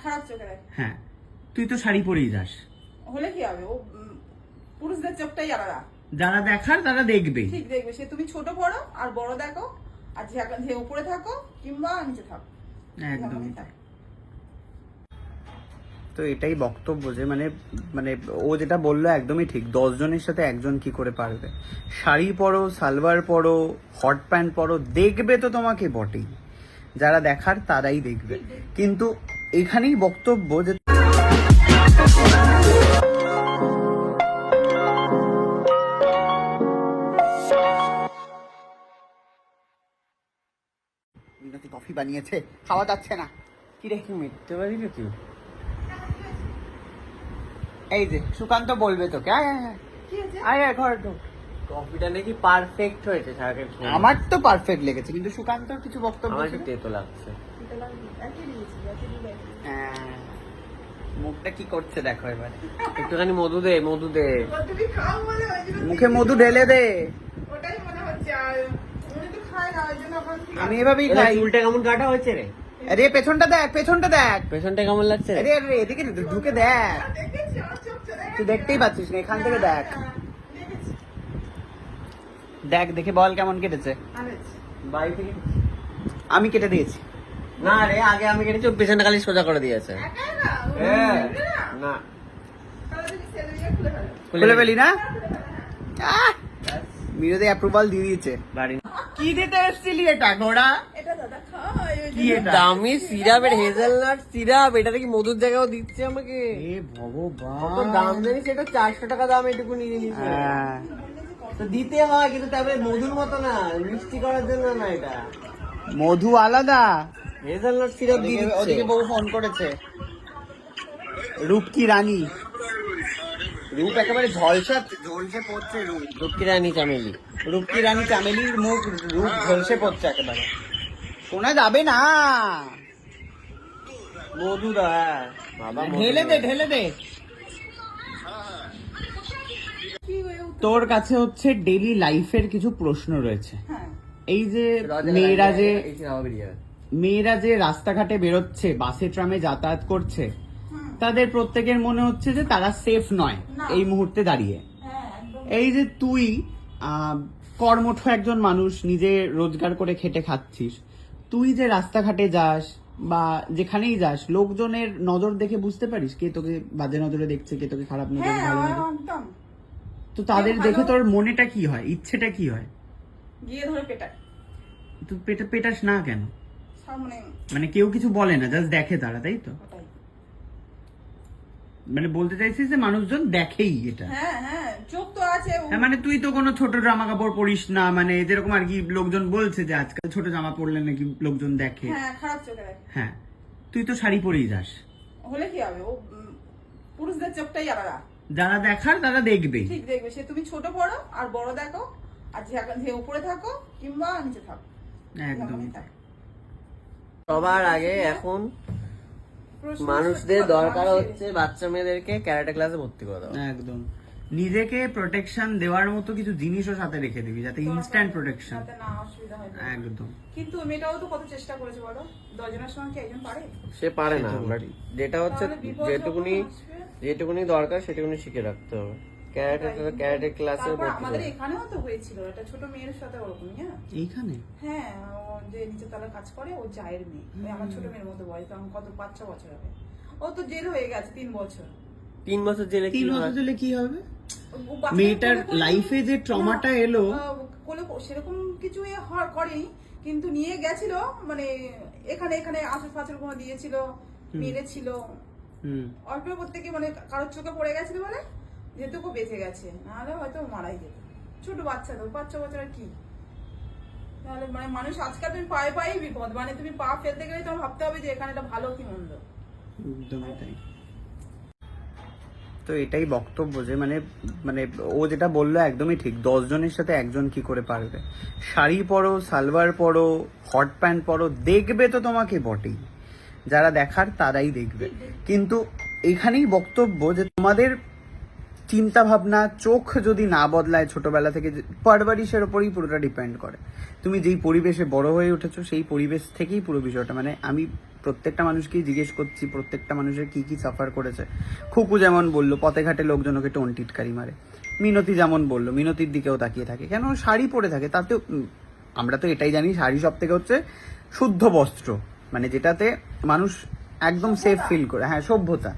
খারাপ চোখে দেখে। হ্যাঁ, তুই তো শাড়ি পরেই যাস। হলে কি হবে, ও পুরুষদের চোখটাই আলাদা। যারা দেখার তারা দেখবে। ঠিক দেখবে, সে তুমি ছোট পড়ো আর বড় দেখো, আর যে উপরে থাকো কিংবা নিচে থাকো, একদমই থাকো। তো এটাই বক্তব্য যে মানে মানে ও যেটা বললো একদমই ঠিক। 10 জনের সাথে একজন কি করে পারবে? শাড়ি পরো, সালোয়ার পরো, হট প্যান্ট পরো, দেখবে তো তোমাকে বটেই। যারা দেখার তারাই দেখবে। কিন্তু এখানেই বক্তব্য যে কফি বানিয়েছে, খাওয়া যাচ্ছে না। কি রে, কি মিথ্যে বাড়ি কি? এই যে সুকান্ত বলবে তোকে, আয় ঘর ঢোক। কফিটা নাকি পারফেক্ট হয়েছে সারাকে খেয়ে। আমার তো পারফেক্ট লেগেছে, কিন্তু সুকান্তর কিছু বক্তব্য আমার ছিল। একটু তেতো লাগছে। হ্যাঁ, মুখটা কি করছে দেখো এবার। একটুখানি মধু দে, মধু দে। তুমি খাও বলে ওই জন্য মুখে মধু ঢেলে দে। ওটাই মনে হচ্ছে, আর উনি তো খায় না ওই জন্য আমি এভাবেই এবার খাই। চুলটা কেমন কাটা হয়েছে রে? আরে পেছনটা দেখ, পেছনটা দেখ। পেছনটা কেমন লাগছে রে? আরে আরে এদিকে ঢুকে দেখ, দেখেছি আমার চোখটা তুই দেখতেই পাচ্ছিস না, এখান থেকে দেখ। দেখ, দেখে বল কেমন কেটেছে। বাড়ি থেকে আমি কেটে দিয়েছি। না রে, আগে আমি কেটেছি, পেছনটা খালি সোজা করে দিয়েছে। হ্যাঁ, না খুলে ফেলি না? মিরোদে অ্যাপ্রুভাল দিয়ে দিয়েছে। বাড়ি কি দিতে এসেছিলি এটা ঘোড়া? এটা দাদা খায় ওই কি এটা? দামি সিরাপের হেজেলনাট সিরাপ, এটা কি মধুর জায়গাও দিচ্ছে আমাকে? এ ভগবান, কত দাম জানিস? এটা 400 টাকা দাম, এটুকু নিয়ে নিয়েছে। হ্যাঁ। তো দিতে হয়, কিন্তু তারপরে মধুর মতো না, মিষ্টি করার জন্য না, এটা মধু আলাদা। হেজেলনাট সিরাপ দিয়ে ওদিকে দিচ্ছে। বউ ফোন করেছে। রূপকি রানী, রূপ একেবারে ঝলসে পড়ছে। রূপকি রানী চামেলি। রূপকি রানী চামেলির মুখ, রূপ ঝলসে পড়ছে একেবারে। শোনা যাবে না। মধু দা, হ্যাঁ বাবা, ঢেলে দে, ঢেলে দে। কি হয়ে উঠছে? তোর কাছে হচ্ছে ডেইলি লাইফের কিছু প্রশ্ন রয়েছে। হ্যাঁ, এই যে মেয়েরা যে রাস্তাঘাটে বেরোচ্ছে, বাসে ট্রামে যাতায়াত করছে, তাদের প্রত্যেকের মনে হচ্ছে যে তারা সেফ নয় না। এই মুহূর্তে দাঁড়িয়ে। হ্যাঁ একদম। এই যে তুই কর্মঠ একজন মানুষ, নিজে রোজগার করে খেটে খাচ্ছিস, তুই যে রাস্তাঘাটে যাস বা যেখানেই যাস, লোকজনের নজর দেখে বুঝতে পারিস কে তোকে বাজে নজরে দেখছে, কে তোকে খারাপ নজরে, হ্যাঁ ভালো নজরে। একদম। তো তাদের ভালো। দেখে তোর মনেটা কি হয়, ইচ্ছেটা কি হয়? গিয়ে ধরে পেটায় তুই পেটাস না কেন? সামনে, মানে কেউ কিছু বলে না, জাস্ট দেখে তারা, তাই তো? ওটাই। মানে বলতে চাইছিস যে মানুষজন দেখেই এটা? হ্যাঁ হ্যাঁ, চোখ তো আছে। হ্যাঁ, মানে তুই তো কোনো ছোট জামা কাপড় পরিস না, মানে যেরকম আর কি লোকজন বলছে যে আজকাল ছোট জামা পরলে নাকি লোকজন দেখে। হ্যাঁ, খারাপ চোখে দেখে। হ্যাঁ, তুই তো শাড়ি পরেই যাস। হলে কি হবে, ও পুরুষদের চোখটাই আলাদা। যারা দেখার তারা দেখবে। ঠিক দেখবে, সে তুমি ছোট পড়ো আর বড় দেখো, আর যে উপরে থাকো কিংবা নিচে থাকো, একদমই তাই। সবার আগে এখন মানুষদের দরকার হচ্ছে বাচ্চা মেয়েদেরকে ক্যারাটে ক্লাসে ভর্তি করে দেওয়া। একদম নিজেকে প্রোটেকশন দেওয়ার মতো কিছু জিনিসও সাথে রেখে দিবি, যাতে ইনস্ট্যান্ট প্রোটেকশন। যাতে না অসুবিধা হয়। একদম। কিন্তু মেয়েটাও তো কত চেষ্টা করেছে বলো, 10 জনের সঙ্গে কি একজন পারে? সে পারে না, সেটা বাট যেটা হচ্ছে তাহলে বিপদ যেটুকুনি যখন আসবে। যেটুকুনি দরকার সেটুকুনি শিখে রাখতে হবে। ক্যারাটে ক্লাসে তারপর ভর্তি আমাদের করে। এখানেও তো হয়েছিল একটা ছোট মেয়ের সাথে ওরকমই। হ্যাঁ এইখানে হ্যাঁ, ও যে নিচে তলায় কাজ করে, ও জায়ের মেয়ে, ওই আমার ছোট মেয়ের মতো বয়স, তখন কত 5-6 বছর হবে। ও তো জেল হয়ে গেছে 3 বছর। 3 বছর জেলে কি 3 হয়? বছর জেলে কি হবে? ও বাচ্চাদের মেয়েটার কোলে লাইফে যে ট্রমাটা এলো, সেরকম কিছু করেনি, কিন্তু নিয়ে গেছিল, মানে এখানে এখানে আঁচড় ফাঁচড় কোনো দিয়েছিল, মেরেছিল অল্প প্রত্যেকে, মানে কারোর চোখে পড়ে গেছিল বলে যেটুকু বেঁচে গেছে, নাহলে হয়তো মারাই যেত। ছোট বাচ্চা তো, 5-6 বছরের কি। তাহলে মানে মানুষ আজকাল তুমি পায়ে পায়ে বিপদ, মানে তুমি পা ফেলতে গেলে তোমার ভাবতে হবে যে এখানে এটা ভালো কি মন্দ। একদমই তাই। তো এটাই বক্তব্য যে মানে মানে ও যেটা বললো একদমই ঠিক। 10 জনের সাথে একজন কি করে পারবে? শাড়ি পরো, সালোয়ার পরো, হট প্যান্ট পরো, দেখবে তো তোমাকে বটেই। যারা দেখার তারাই দেখবে। কিন্তু এখানেই বক্তব্য যে তোমাদের চিন্তা ভাবনা, চোখ যদি না বদলায় ছোটবেলা থেকে, পারভারিশের ওপরই পুরোটা ডিপেন্ড করে। তুমি যেই পরিবেশে বড় হয়ে উঠেছো সেই পরিবেশ থেকেই পুরো বিষয়টা, মানে আমি প্রত্যেকটা মানুষকেই জিজ্ঞেস করছি প্রত্যেকটা মানুষের কি কি সাফার করেছে। খুকু যেমন বললো পথে ঘাটে লোকজন ওকে টোন টিটকারি মারে, মিনতি যেমন বললো মিনতির দিকেও তাকিয়ে থাকে, কেন ও শাড়ি পরে থাকে, তাতেও আমরা তো এটাই জানি শাড়ি সব থেকে হচ্ছে শুদ্ধ বস্ত্র, মানে যেটাতে মানুষ একদম সেফ ফিল করে, হ্যাঁ সভ্যতা।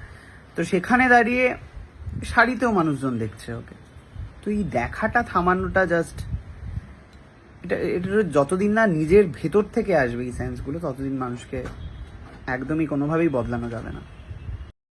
তো সেখানে দাঁড়িয়ে শাড়িতেও মানুষজন দেখছে ওকে, তো এই দেখাটা থামানোটা জাস্ট, এটা যতদিন না নিজের ভেতর থেকে আসবে এই সেন্সগুলো, ততদিন মানুষকে একদমই কোনোভাবেই বদলানো যাবে না।